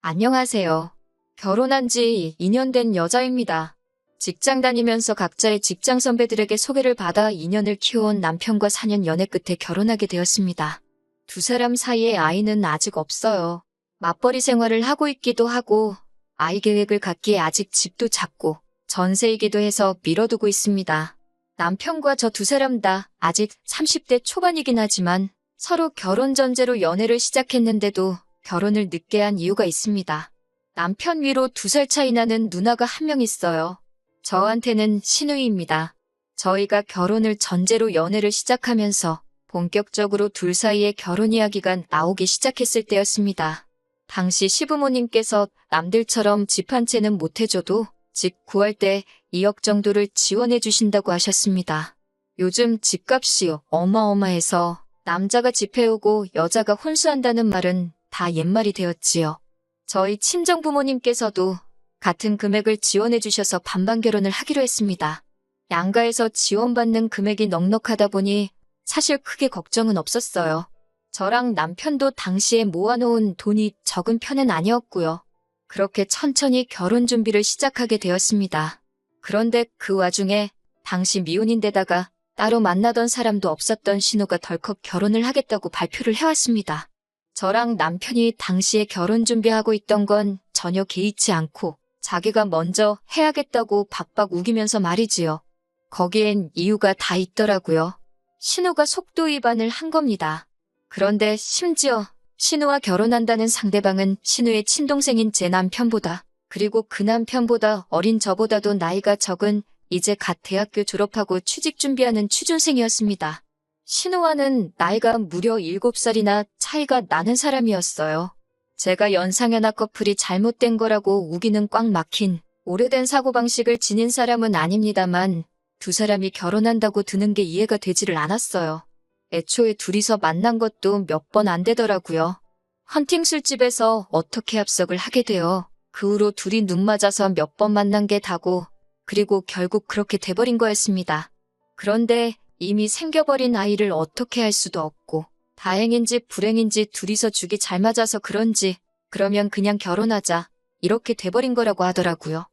안녕하세요. 결혼한 지 2년 된 여자입니다. 직장 다니면서 각자의 직장 선배들에게 소개를 받아 2년을 키워온 남편과 4년 연애 끝에 결혼하게 되었습니다. 두 사람 사이에 아이는 아직 없어요. 맞벌이 생활을 하고 있기도 하고 아이 계획을 갖기에 아직 집도 작고 전세이기도 해서 미뤄두고 있습니다. 남편과 저 두 사람 다 아직 30대 초반이긴 하지만 서로 결혼 전제로 연애를 시작했는데도 결혼을 늦게 한 이유가 있습니다. 남편 위로 2살 차이 나는 누나가 한 명 있어요. 저한테는 시누이입니다. 저희가 결혼을 전제로 연애를 시작하면서 본격적으로 둘 사이에 결혼 이야기가 나오기 시작했을 때였습니다. 당시 시부모님께서 남들처럼 집 한 채는 못 해줘도 집 구할 때 2억 정도를 지원해 주신다고 하셨습니다. 요즘 집값이 어마어마해서 남자가 집 해오고 여자가 혼수한다는 말은 다 옛말이 되었지요. 저희 친정부모님께서도 같은 금액을 지원해 주셔서 반반 결혼을 하기로 했습니다. 양가에서 지원받는 금액이 넉넉하다 보니 사실 크게 걱정은 없었어요. 저랑 남편도 당시에 모아놓은 돈이 적은 편은 아니었고요. 그렇게 천천히 결혼 준비를 시작하게 되었습니다. 그런데 그 와중에 당시 미혼인데다가 따로 만나던 사람도 없었던 신우가 덜컥 결혼을 하겠다고 발표를 해왔습니다. 저랑 남편이 당시에 결혼 준비하고 있던 건 전혀 개의치 않고 자기가 먼저 해야겠다고 박박 우기면서 말이지요. 거기엔 이유가 다 있더라고요. 신우가 속도 위반을 한 겁니다. 그런데 심지어 신우와 결혼한다는 상대방은 신우의 친동생인 제 남편보다 그리고 그 남편보다 어린 저보다도 나이가 적은 이제 갓 대학교 졸업하고 취직 준비하는 취준생이었습니다. 신우와는 나이가 무려 7살이나 차이가 나는 사람이었어요. 제가 연상연하 커플이 잘못된 거라고 우기는 꽉 막힌 오래된 사고방식을 지닌 사람은 아닙니다만 두 사람이 결혼한다고 드는 게 이해가 되지를 않았어요. 애초에 둘이서 만난 것도 몇 번 안 되더라고요. 헌팅 술집에서 어떻게 합석을 하게 되어 그 후로 둘이 눈 맞아서 몇 번 만난 게 다고 그리고 결국 그렇게 돼버린 거였습니다. 그런데 이미 생겨버린 아이를 어떻게 할 수도 없고 다행인지 불행인지 둘이서 죽이 잘 맞아서 그런지 그러면 그냥 결혼하자 이렇게 돼버린 거라고 하더라고요.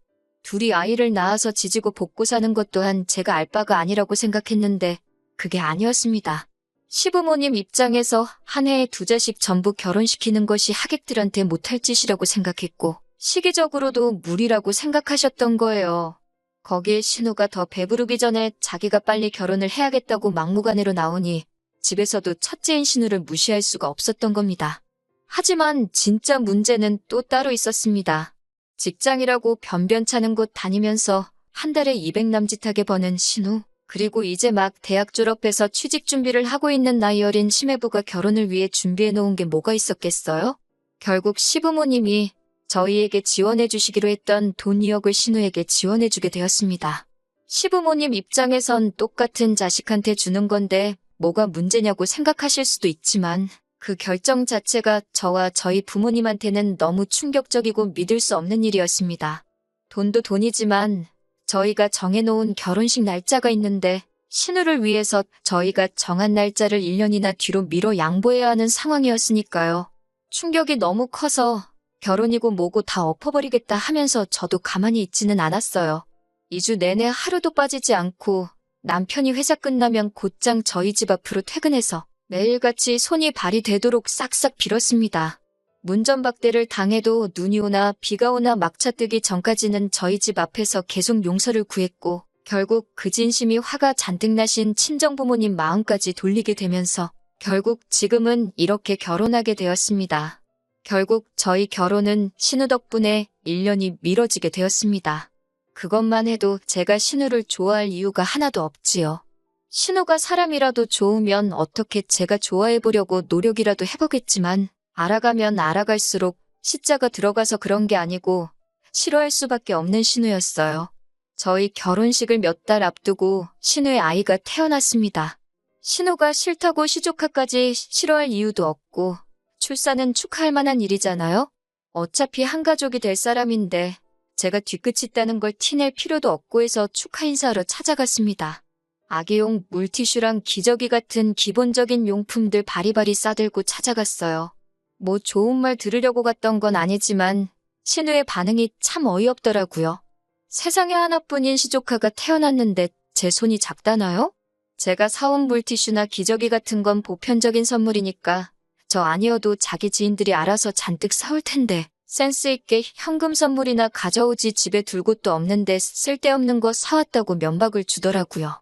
둘이 아이를 낳아서 지지고 볶고 사는 것 또한 제가 알 바가 아니라고 생각했는데 그게 아니었습니다. 시부모님 입장에서 한 해에 2자식 전부 결혼시키는 것이 하객들한테 못할 짓이라고 생각했고 시기적으로도 무리라고 생각하셨던 거예요. 거기에 신우가 더 배부르기 전에 자기가 빨리 결혼을 해야겠다고 막무가내로 나오니 집에서도 첫째인 신우를 무시할 수가 없었던 겁니다. 하지만 진짜 문제는 또 따로 있었습니다. 직장이라고 변변찮은 곳 다니면서 한 달에 200 남짓하게 버는 신우, 그리고 이제 막 대학 졸업해서 취직 준비를 하고 있는 나이 어린 시매부가 결혼을 위해 준비해 놓은 게 뭐가 있었겠어요? 결국 시부모님이 저희에게 지원해 주시기로 했던 돈 2억을 신우에게 지원해 주게 되었습니다. 시부모님 입장에선 똑같은 자식한테 주는 건데 뭐가 문제냐고 생각하실 수도 있지만 그 결정 자체가 저와 저희 부모님한테는 너무 충격적이고 믿을 수 없는 일이었습니다. 돈도 돈이지만 저희가 정해놓은 결혼식 날짜가 있는데 신우를 위해서 저희가 정한 날짜를 1년이나 뒤로 미뤄 양보해야 하는 상황이었으니까요. 충격이 너무 커서 결혼이고 뭐고 다 엎어버리겠다 하면서 저도 가만히 있지는 않았어요. 2주 내내 하루도 빠지지 않고 남편이 회사 끝나면 곧장 저희 집 앞으로 퇴근해서 매일같이 손이 발이 되도록 싹싹 빌었습니다. 문전박대를 당해도 눈이 오나 비가 오나 막차 뜨기 전까지는 저희 집 앞에서 계속 용서를 구했고 결국 그 진심이 화가 잔뜩 나신 친정부모님 마음까지 돌리게 되면서 결국 지금은 이렇게 결혼하게 되었습니다. 결국 저희 결혼은 신우 덕분에 1년이 미뤄지게 되었습니다. 그것만 해도 제가 신우를 좋아할 이유가 하나도 없지요. 신우가 사람이라도 좋으면 어떻게 제가 좋아해보려고 노력이라도 해보겠지만 알아가면 알아갈수록 시자가 들어가서 그런 게 아니고 싫어할 수밖에 없는 신우였어요. 저희 결혼식을 몇 달 앞두고 신우의 아이가 태어났습니다. 신우가 싫다고 시조카까지 싫어할 이유도 없고 출산은 축하할 만한 일이잖아요. 어차피 한 가족이 될 사람인데 제가 뒤끝이 있다는 걸 티낼 필요도 없고 해서 축하 인사하러 찾아갔습니다. 아기용 물티슈랑 기저귀 같은 기본적인 용품들 바리바리 싸들고 찾아갔어요. 뭐 좋은 말 들으려고 갔던 건 아니지만 신우의 반응이 참 어이없더라고요. 세상에 하나뿐인 시조카가 태어났는데 제 손이 작다나요? 제가 사온 물티슈나 기저귀 같은 건 보편적인 선물이니까 저 아니어도 자기 지인들이 알아서 잔뜩 사올 텐데 센스 있게 현금 선물이나 가져오지 집에 둘 곳도 없는데 쓸데없는 거 사왔다고 면박을 주더라고요.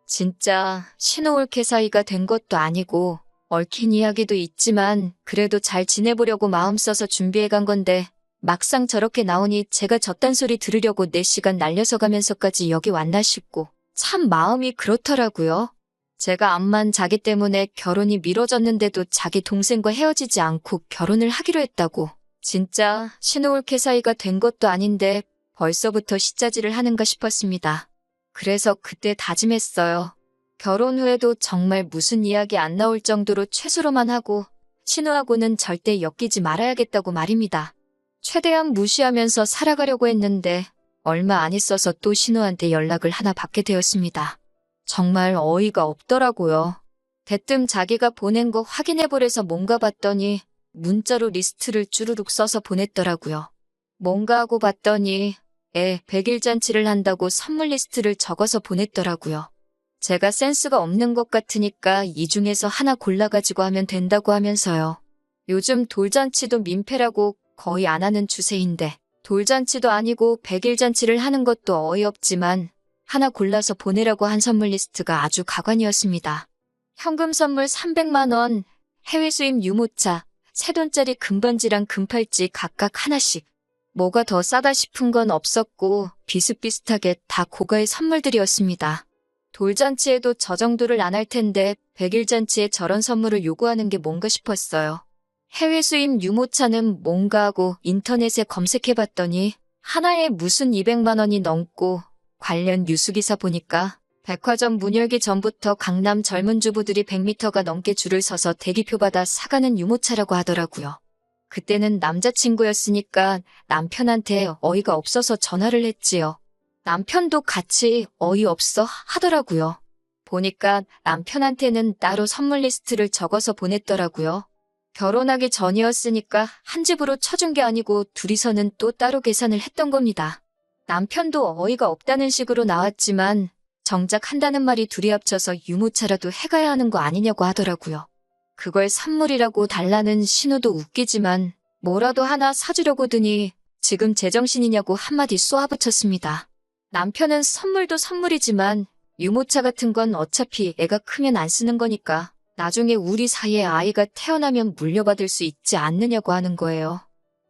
진짜 신우 올케 사이가 된 것도 아니고 얽힌 이야기도 있지만 그래도 잘 지내보려고 마음 써서 준비해 간 건데 막상 저렇게 나오니 제가 저딴 소리 들으려고 4시간 날려서 가면서까지 여기 왔나 싶고 참 마음이 그렇더라고요. 제가 암만 자기 때문에 결혼이 미뤄졌는데도 자기 동생과 헤어지지 않고 결혼을 하기로 했다고. 진짜 신우 올케 사이가 된 것도 아닌데 벌써부터 시짜지를 하는가 싶었습니다. 그래서 그때 다짐했어요. 결혼 후에도 정말 무슨 이야기 안 나올 정도로 최소로만 하고 신우하고는 절대 엮이지 말아야겠다고 말입니다. 최대한 무시하면서 살아가려고 했는데 얼마 안 있어서 또 신우한테 연락을 하나 받게 되었습니다. 정말 어이가 없더라고요. 대뜸 자기가 보낸 거 확인해보래서 뭔가 봤더니 문자로 리스트를 쭈루룩 써서 보냈더라고요. 뭔가 하고 봤더니 100일 잔치를 한다고 선물 리스트를 적어서 보냈더라고요. 제가 센스가 없는 것 같으니까 이 중에서 하나 골라가지고 하면 된다고 하면서요. 요즘 돌잔치도 민폐라고 거의 안 하는 추세인데 돌잔치도 아니고 100일 잔치를 하는 것도 어이없지만 하나 골라서 보내라고 한 선물 리스트가 아주 가관이었습니다. 현금 선물 300만 원, 해외 수입 유모차, 새돈짜리 금반지랑 금팔찌 각각 하나씩. 뭐가 더 싸다 싶은 건 없었고 비슷비슷하게 다 고가의 선물들이었습니다. 돌잔치에도 저 정도를 안 할 텐데 100일 잔치에 저런 선물을 요구하는 게 뭔가 싶었어요. 해외 수입 유모차는 뭔가 하고 인터넷에 검색해봤더니 하나에 무슨 200만 원이 넘고 관련 뉴스기사 보니까 백화점 문 열기 전부터 강남 젊은 주부들이 100m가 넘게 줄을 서서 대기표 받아 사가는 유모차라고 하더라고요. 그때는 남자친구였으니까 남편한테 어이가 없어서 전화를 했지요. 남편도 같이 어이없어 하더라고요. 보니까 남편한테는 따로 선물 리스트를 적어서 보냈더라고요. 결혼하기 전이었으니까 한 집으로 쳐준 게 아니고 둘이서는 또 따로 계산을 했던 겁니다. 남편도 어이가 없다는 식으로 나왔지만 정작 한다는 말이 둘이 합쳐서 유모차라도 해가야 하는 거 아니냐고 하더라고요. 그걸 선물이라고 달라는 신우도 웃기지만 뭐라도 하나 사주려고 드니 지금 제정신이냐고 한마디 쏘아붙였습니다. 남편은 선물도 선물이지만 유모차 같은 건 어차피 애가 크면 안 쓰는 거니까 나중에 우리 사이에 아이가 태어나면 물려받을 수 있지 않느냐고 하는 거예요.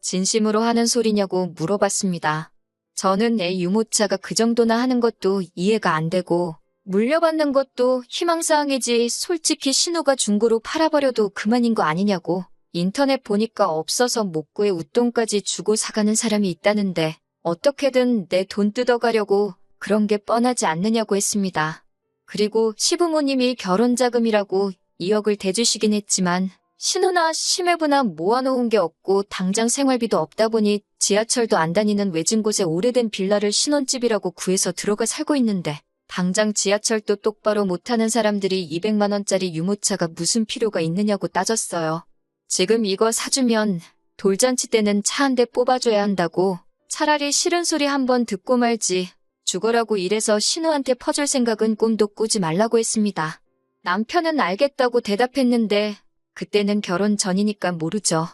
진심으로 하는 소리냐고 물어봤습니다. 저는 애 유모차가 그 정도나 하는 것도 이해가 안 되고 물려받는 것도 희망사항이지 솔직히 신우가 중고로 팔아버려도 그만인 거 아니냐고. 인터넷 보니까 없어서 못 구해 웃돈까지 주고 사가는 사람이 있다는데 어떻게든 내 돈 뜯어가려고 그런 게 뻔하지 않느냐고 했습니다. 그리고 시부모님이 결혼자금이라고 2억을 대주시긴 했지만 신우나 시매부나 모아놓은 게 없고 당장 생활비도 없다 보니 지하철도 안 다니는 외진 곳에 오래된 빌라를 신혼집이라고 구해서 들어가 살고 있는데 당장 지하철도 똑바로 못하는 사람들이 200만 원짜리 유모차가 무슨 필요가 있느냐고 따졌어요. 지금 이거 사주면 돌잔치 때는 차 한 대 뽑아줘야 한다고 차라리 싫은 소리 한번 듣고 말지 죽어라고 이래서 신우한테 퍼줄 생각은 꿈도 꾸지 말라고 했습니다. 남편은 알겠다고 대답했는데 그때는 결혼 전이니까 모르죠.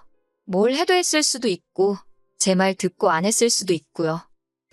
뭘 해도 했을 수도 있고 제 말 듣고 안 했을 수도 있고요.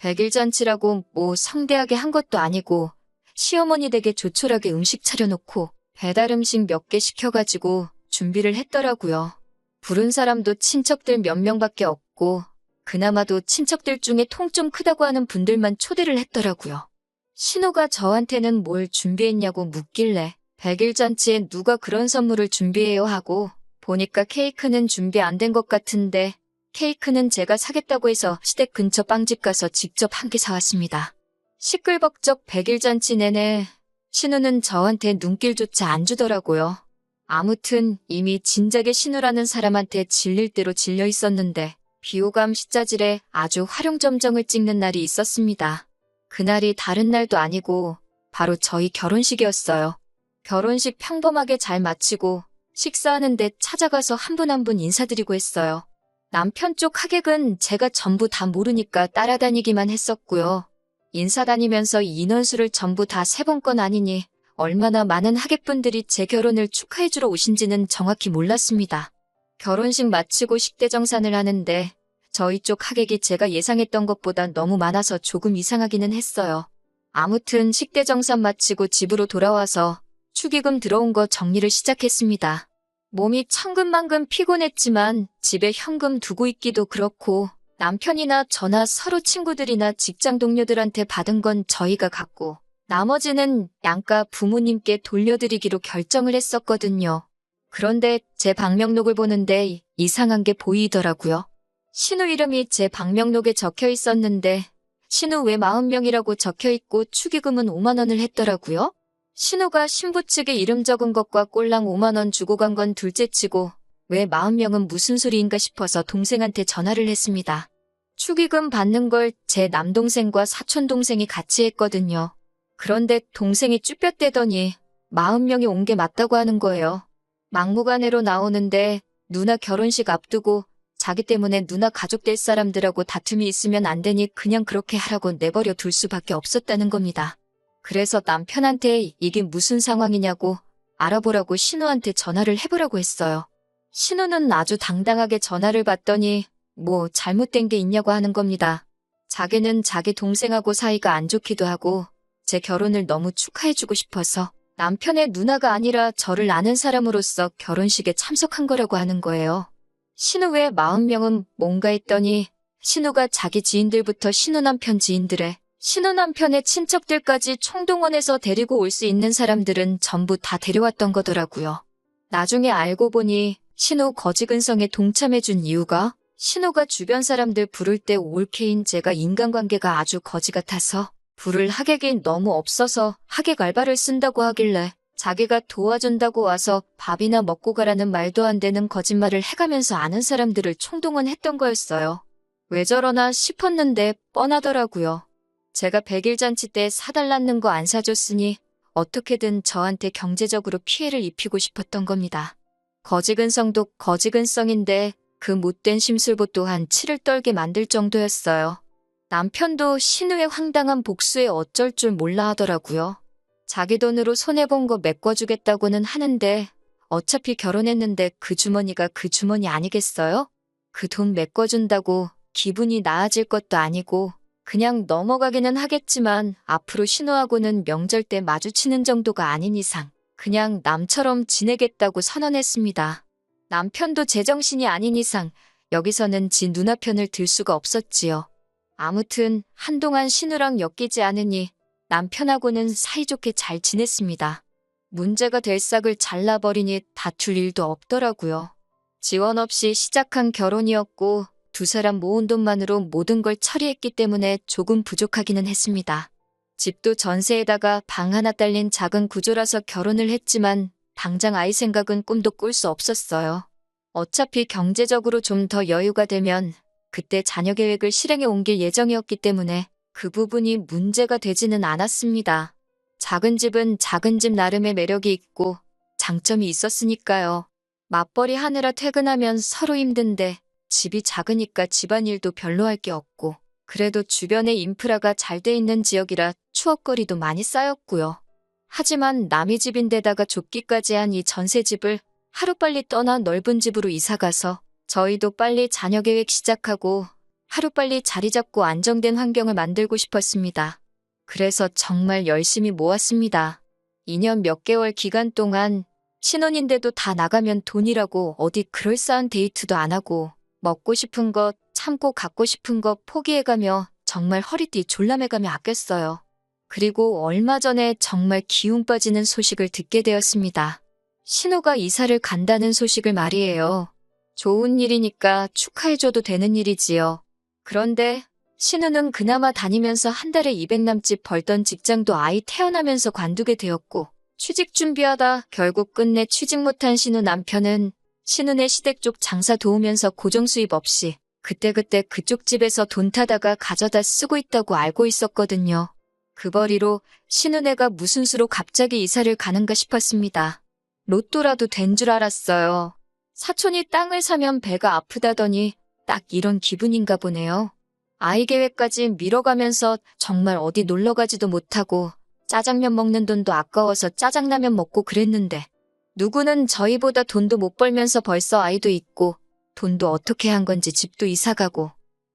100일 잔치라고 뭐 성대하게 한 것도 아니고 시어머니 댁에 조촐하게 음식 차려놓고 배달 음식 몇 개 시켜가지고 준비를 했더라고요. 부른 사람도 친척들 몇 명밖에 없고 그나마도 친척들 중에 통 좀 크다고 하는 분들만 초대를 했더라고요. 신우가 저한테는 뭘 준비했냐고 묻길래 100일 잔치에 누가 그런 선물을 준비해요 하고 보니까 케이크는 준비 안 된 것 같은데 케이크는 제가 사겠다고 해서 시댁 근처 빵집 가서 직접 한 개 사왔습니다. 시끌벅적 100일 잔치 내내 신우는 저한테 눈길조차 안 주더라고요. 아무튼 이미 진작에 신우라는 사람한테 질릴 대로 질려 있었는데 비호감 시자질에 아주 활용점정을 찍는 날이 있었습니다. 그날이 다른 날도 아니고 바로 저희 결혼식이었어요. 결혼식 평범하게 잘 마치고 식사하는데 찾아가서 한 분 한 분 인사드리고 했어요. 남편 쪽 하객은 제가 전부 다 모르니까 따라다니기만 했었고요. 인사 다니면서 인원수를 전부 다 세본 건 아니니 얼마나 많은 하객분들이 제 결혼을 축하해주러 오신지는 정확히 몰랐습니다. 결혼식 마치고 식대정산을 하는데 저희 쪽 하객이 제가 예상했던 것보다 너무 많아서 조금 이상하기는 했어요. 아무튼 식대정산 마치고 집으로 돌아와서 축의금 들어온 거 정리를 시작했습니다. 몸이 천근만근 피곤했지만 집에 현금 두고 있기도 그렇고 남편이나 저나 서로 친구들이나 직장 동료들한테 받은 건 저희가 갖고 나머지는 양가 부모님께 돌려드리기로 결정을 했었거든요. 그런데 제 방명록을 보는데 이상한 게 보이더라고요. 신우 이름이 제 방명록에 적혀 있었는데 신우 외 40명이라고 적혀 있고 축의금은 5만 원을 했더라고요. 신우가 신부 측에 이름 적은 것과 꼴랑 5만 원 주고 간 건 둘째치고 왜 40명은 무슨 소리인가 싶어서 동생한테 전화를 했습니다. 축의금 받는 걸 제 남동생과 사촌동생이 같이 했거든요. 그런데 동생이 쭈뼛대더니 40명이 온 게 맞다고 하는 거예요. 막무가내로 나오는데 누나 결혼식 앞두고 자기 때문에 누나 가족 될 사람들하고 다툼이 있으면 안 되니 그냥 그렇게 하라고 내버려 둘 수밖에 없었다는 겁니다. 그래서 남편한테 이게 무슨 상황이냐고 알아보라고 신우한테 전화를 해보라고 했어요. 신우는 아주 당당하게 전화를 받더니 뭐 잘못된 게 있냐고 하는 겁니다. 자기는 자기 동생하고 사이가 안 좋기도 하고 제 결혼을 너무 축하해주고 싶어서 남편의 누나가 아니라 저를 아는 사람으로서 결혼식에 참석한 거라고 하는 거예요. 신우 외 40명은 뭔가 했더니 신우가 자기 지인들부터 신우 남편 지인들에 신우 남편의 친척들까지 총동원해서 데리고 올 수 있는 사람들은 전부 다 데려왔던 거더라고요. 나중에 알고 보니 신우 거지근성에 동참해준 이유가 신우가 주변 사람들 부를 때 올케인 제가 인간관계가 아주 거지 같아서 부를 하객이 너무 없어서 하객 알바를 쓴다고 하길래 자기가 도와준다고 와서 밥이나 먹고 가라는 말도 안 되는 거짓말을 해가면서 아는 사람들을 총동원했던 거였어요. 왜 저러나 싶었는데 뻔하더라고요. 제가 100일 잔치 때 사달라는 거 안 사줬으니 어떻게든 저한테 경제적으로 피해를 입히고 싶었던 겁니다. 거지근성도 거지근성인데 그 못된 심술보 또한 치를 떨게 만들 정도였어요. 남편도 신우의 황당한 복수에 어쩔 줄 몰라 하더라고요. 자기 돈으로 손해본 거 메꿔주겠다고는 하는데 어차피 결혼했는데 그 주머니가 그 주머니 아니겠어요? 그 돈 메꿔준다고 기분이 나아질 것도 아니고 그냥 넘어가기는 하겠지만 앞으로 신우하고는 명절 때 마주치는 정도가 아닌 이상 그냥 남처럼 지내겠다고 선언했습니다. 남편도 제정신이 아닌 이상 여기서는 지 누나 편을 들 수가 없었지요. 아무튼 한동안 신우랑 엮이지 않으니 남편하고는 사이좋게 잘 지냈습니다. 문제가 될 싹을 잘라버리니 다툴 일도 없더라고요. 지원 없이 시작한 결혼이었고 두 사람 모은 돈만으로 모든 걸 처리했기 때문에 조금 부족하기는 했습니다. 집도 전세에다가 방 하나 딸린 작은 구조라서 결혼을 했지만 당장 아이 생각은 꿈도 꿀 수 없었어요. 어차피 경제적으로 좀 더 여유가 되면 그때 자녀 계획을 실행에 옮길 예정이었기 때문에 그 부분이 문제가 되지는 않았습니다. 작은 집은 작은 집 나름의 매력이 있고 장점이 있었으니까요. 맞벌이 하느라 퇴근하면 서로 힘든데 집이 작으니까 집안일도 별로 할 게 없고 그래도 주변에 인프라가 잘 돼 있는 지역이라 추억거리도 많이 쌓였고요. 하지만 남의 집인데다가 좁기까지 한 이 전세집을 하루빨리 떠나 넓은 집으로 이사가서 저희도 빨리 자녀 계획 시작하고 하루빨리 자리 잡고 안정된 환경을 만들고 싶었습니다. 그래서 정말 열심히 모았습니다. 2년 몇 개월 기간 동안 신혼인데도 다 나가면 돈이라고 어디 그럴싸한 데이트도 안 하고 먹고 싶은 것, 참고 갖고 싶은 것 포기해가며 정말 허리띠 졸라매가며 아꼈어요. 그리고 얼마 전에 정말 기운 빠지는 소식을 듣게 되었습니다. 신우가 이사를 간다는 소식을 말이에요. 좋은 일이니까 축하해줘도 되는 일이지요. 그런데 신우는 그나마 다니면서 한 달에 200 남짓 벌던 직장도 아이 태어나면서 관두게 되었고 취직 준비하다 결국 끝내 취직 못한 신우 남편은 신우네 시댁 쪽 장사 도우면서 고정 수입 없이 그때그때 그쪽 집에서 돈 타다가 가져다 쓰고 있다고 알고 있었거든요. 그 벌이로 신우네가 무슨 수로 갑자기 이사를 가는가 싶었습니다. 로또라도 된 줄 알았어요. 사촌이 땅을 사면 배가 아프다더니 딱 이런 기분인가 보네요. 아이 계획까지 미뤄가면서 정말 어디 놀러 가지도 못하고 짜장면 먹는 돈도 아까워서 짜장라면 먹고 그랬는데 누구는 저희보다 돈도 못 벌면서 벌써 아이도 있고 돈도 어떻게 한 건지 집도 이사가고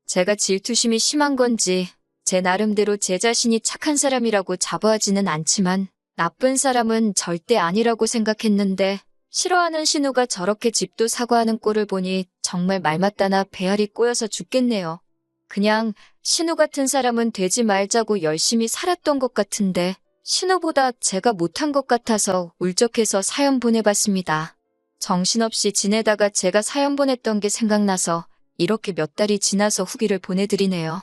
제가 질투심이 심한 건지 제 나름대로 제 자신이 착한 사람이라고 자부하지는 않지만 나쁜 사람은 절대 아니라고 생각했는데 싫어하는 신우가 저렇게 집도 사고 하는 꼴을 보니 정말 말 맞다나 배알이 꼬여서 죽겠네요. 그냥 신우 같은 사람은 되지 말자고 열심히 살았던 것 같은데 신우보다 제가 못한 것 같아서 울적해서 사연 보내봤습니다. 정신없이 지내다가 제가 사연 보냈던 게 생각나서 이렇게 몇 달이 지나서 후기를 보내드리네요.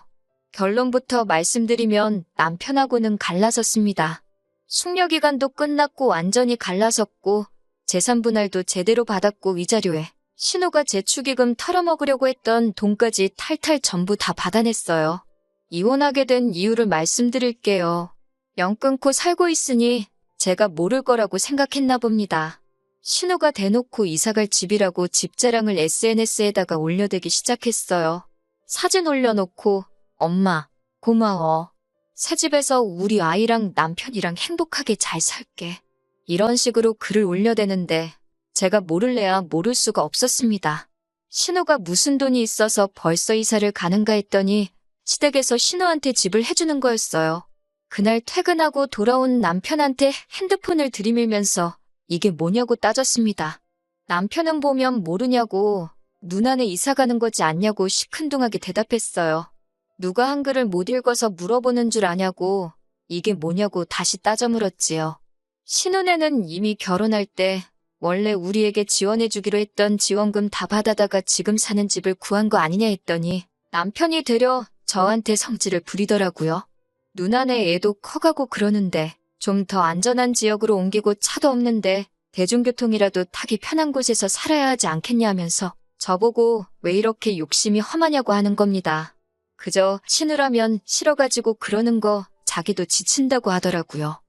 결론부터 말씀드리면 남편하고는 갈라섰습니다. 숙려기간도 끝났고 완전히 갈라섰고 재산 분할도 제대로 받았고 위자료에 신우가 제 축의금 털어먹으려고 했던 돈까지 탈탈 전부 다 받아냈어요. 이혼하게 된 이유를 말씀드릴게요. 영 끊고 살고 있으니 제가 모를 거라고 생각했나 봅니다. 신우가 대놓고 이사갈 집이라고 집 자랑을 SNS에다가 올려대기 시작했어요. 사진 올려놓고 엄마 고마워. 새 집에서 우리 아이랑 남편이랑 행복하게 잘 살게. 이런 식으로 글을 올려대는데 제가 모를래야 모를 수가 없었습니다. 신우가 무슨 돈이 있어서 벌써 이사를 가는가 했더니 시댁에서 신우한테 집을 해주는 거였어요. 그날 퇴근하고 돌아온 남편한테 핸드폰을 들이밀면서 이게 뭐냐고 따졌습니다. 남편은 보면 모르냐고 누나네 이사 가는 거지 않냐고 시큰둥하게 대답했어요. 누가 한글을 못 읽어서 물어보는 줄 아냐고 이게 뭐냐고 다시 따져 물었지요. 신우네는 이미 결혼할 때 원래 우리에게 지원해주기로 했던 지원금 다 받아다가 지금 사는 집을 구한 거 아니냐 했더니 남편이 되려 저한테 성질을 부리더라고요. 누나네 애도 커가고 그러는데 좀 더 안전한 지역으로 옮기고 차도 없는데 대중교통이라도 타기 편한 곳에서 살아야 하지 않겠냐면서 저보고 왜 이렇게 욕심이 험하냐고 하는 겁니다. 그저 신우라면 싫어가지고 그러는 거 자기도 지친다고 하더라고요.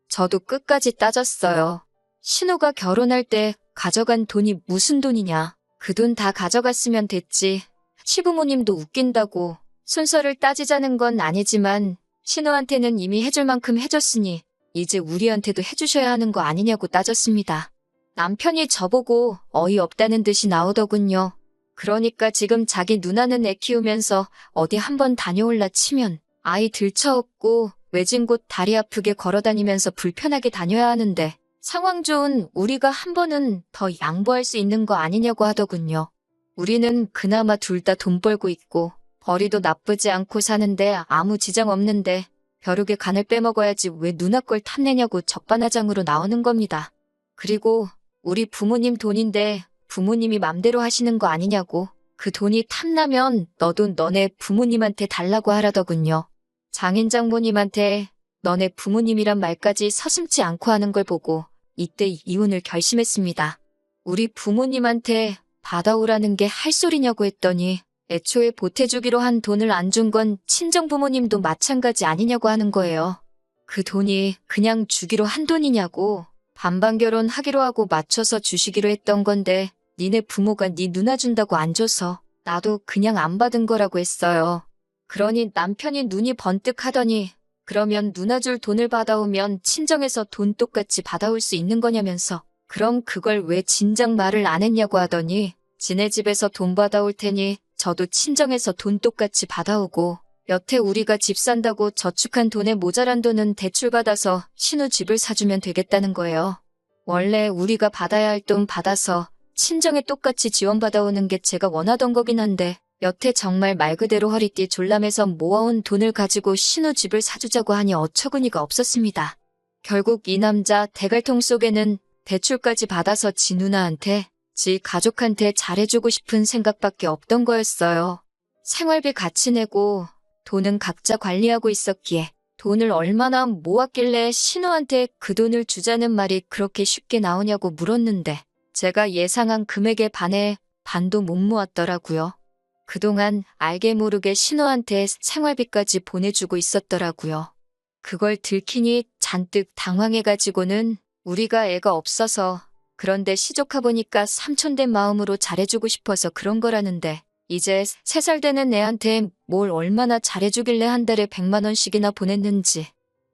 저도 끝까지 따졌어요. 신우가 결혼할 때 가져간 돈이 무슨 돈이냐. 그 돈 다 가져갔으면 됐지. 시부모님도 웃긴다고 순서를 따지자는 건 아니지만 신우한테는 이미 해줄 만큼 해줬으니 이제 우리한테도 해주셔야 하는 거 아니냐고 따졌습니다. 남편이 저보고 어이없다는 듯이 나오더군요. 그러니까 지금 자기 누나는 애 키우면서 어디 한번 다녀올라 치면 아이 들쳐업고 외진 곳 다리 아프게 걸어다니면서 불편하게 다녀야 하는데 상황 좋은 우리가 한 번은 더 양보할 수 있는 거 아니냐고 하더군요. 우리는 그나마 둘 다 돈 벌고 있고 벌이도 나쁘지 않고 사는데 아무 지장 없는데 벼룩의 간을 빼먹어야지 왜 누나 걸 탐내냐고 적반하장으로 나오는 겁니다. 그리고 우리 부모님 돈인데 부모님이 맘대로 하시는 거 아니냐고 그 돈이 탐나면 너도 너네 부모님한테 달라고 하라더군요. 장인 장모님한테 너네 부모님이란 말까지 서슴지 않고 하는 걸 보고 이때 이혼을 결심했습니다. 우리 부모님한테 받아오라는 게 할 소리냐고 했더니 애초에 보태주기로 한 돈을 안 준 건 친정부모님도 마찬가지 아니냐고 하는 거예요. 그 돈이 그냥 주기로 한 돈이냐고 반반 결혼하기로 하고 맞춰서 주시기로 했던 건데 니네 부모가 니 누나 준다고 안 줘서 나도 그냥 안 받은 거라고 했어요. 그러니 남편이 눈이 번뜩 하더니 그러면 누나 줄 돈을 받아오면 친정에서 돈 똑같이 받아올 수 있는 거냐면서 그럼 그걸 왜 진작 말을 안 했냐고 하더니 지네 집에서 돈 받아올 테니 저도 친정에서 돈 똑같이 받아오고 여태 우리가 집 산다고 저축한 돈에 모자란 돈은 대출 받아서 신우 집을 사주면 되겠다는 거예요. 원래 우리가 받아야 할 돈 받아서 친정에 똑같이 지원받아오는 게 제가 원하던 거긴 한데 여태 정말 말 그대로 허리띠 졸라매서 모아온 돈을 가지고 신우 집을 사주자고 하니 어처구니가 없었습니다. 결국 이 남자 대갈통 속에는 대출까지 받아서 지 누나한테 지 가족한테 잘해주고 싶은 생각밖에 없던 거였어요. 생활비 같이 내고 돈은 각자 관리하고 있었기에 돈을 얼마나 모았길래 신우한테 그 돈을 주자는 말이 그렇게 쉽게 나오냐고 물었는데 제가 예상한 금액에 반해 반도 못 모았더라고요. 그동안 알게 모르게 신우한테 생활비까지 보내주고 있었더라고요. 그걸 들키니 잔뜩 당황해가지고는 우리가 애가 없어서 그런데 시조카 보니까 삼촌된 마음으로 잘해주고 싶어서 그런 거라는데 이제 3살 되는 애한테 뭘 얼마나 잘해주길래 한 달에 100만 원씩이나 보냈는지.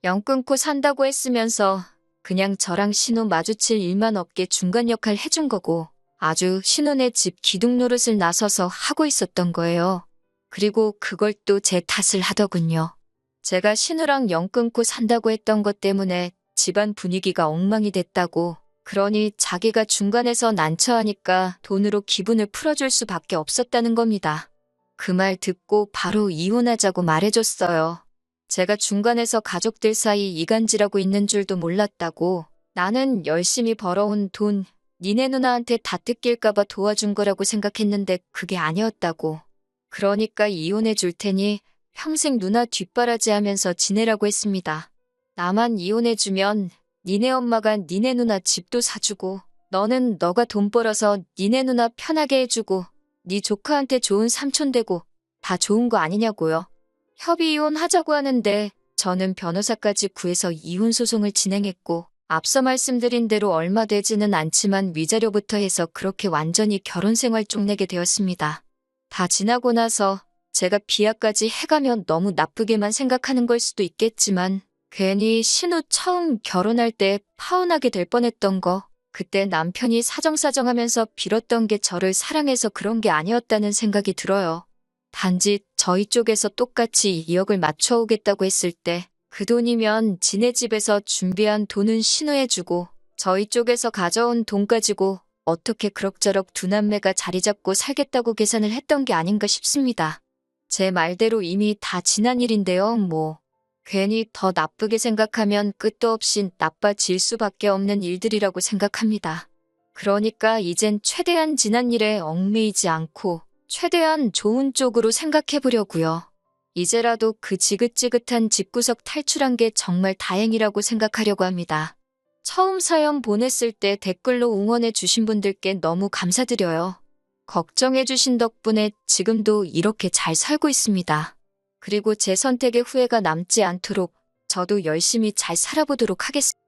영 끊고 산다고 했으면서 그냥 저랑 신우 마주칠 일만 없게 중간 역할 해준 거고 아주 신우네 집 기둥 노릇을 나서서 하고 있었던 거예요. 그리고 그걸 또 제 탓을 하더군요. 제가 신우랑 영 끊고 산다고 했던 것 때문에 집안 분위기가 엉망이 됐다고. 그러니 자기가 중간에서 난처하니까 돈으로 기분을 풀어줄 수밖에 없었다는 겁니다. 그 말 듣고 바로 이혼하자고 말해줬어요. 제가 중간에서 가족들 사이 이간질하고 있는 줄도 몰랐다고. 나는 열심히 벌어온 돈, 니네 누나한테 다 뜯길까봐 도와준 거라고 생각했는데 그게 아니었다고. 그러니까 이혼해 줄 테니 평생 누나 뒷바라지하면서 지내라고 했습니다. 나만 이혼해주면 니네 엄마가 니네 누나 집도 사주고 너는 너가 돈 벌어서 니네 누나 편하게 해주고 니 조카한테 좋은 삼촌 되고 다 좋은 거 아니냐고요. 협의 이혼하자고 하는데 저는 변호사까지 구해서 이혼 소송을 진행했고 앞서 말씀드린 대로 얼마 되지는 않지만 위자료부터 해서 그렇게 완전히 결혼 생활 쪽내게 되었습니다. 다 지나고 나서 제가 비하까지 해가면 너무 나쁘게만 생각하는 걸 수도 있겠지만 괜히 신우 처음 결혼할 때 파혼하게 될 뻔했던 거, 그때 남편이 사정사정하면서 빌었던 게 저를 사랑해서 그런 게 아니었다는 생각이 들어요. 단지 저희 쪽에서 똑같이 2억을 맞춰오겠다고 했을 때 그 돈이면 지네 집에서 준비한 돈은 신우해주고 저희 쪽에서 가져온 돈 가지고 어떻게 그럭저럭 두 남매가 자리 잡고 살겠다고 계산을 했던 게 아닌가 싶습니다. 제 말대로 이미 다 지난 일인데요, 뭐. 괜히 더 나쁘게 생각하면 끝도 없이 나빠질 수밖에 없는 일들이라고 생각합니다. 그러니까 이젠 최대한 지난 일에 얽매이지 않고 최대한 좋은 쪽으로 생각해 보려고요. 이제라도 그 지긋지긋한 집구석 탈출한 게 정말 다행이라고 생각하려고 합니다. 처음 사연 보냈을 때 댓글로 응원해 주신 분들께 너무 감사드려요. 걱정해 주신 덕분에 지금도 이렇게 잘 살고 있습니다. 그리고 제 선택에 후회가 남지 않도록 저도 열심히 잘 살아보도록 하겠습니다.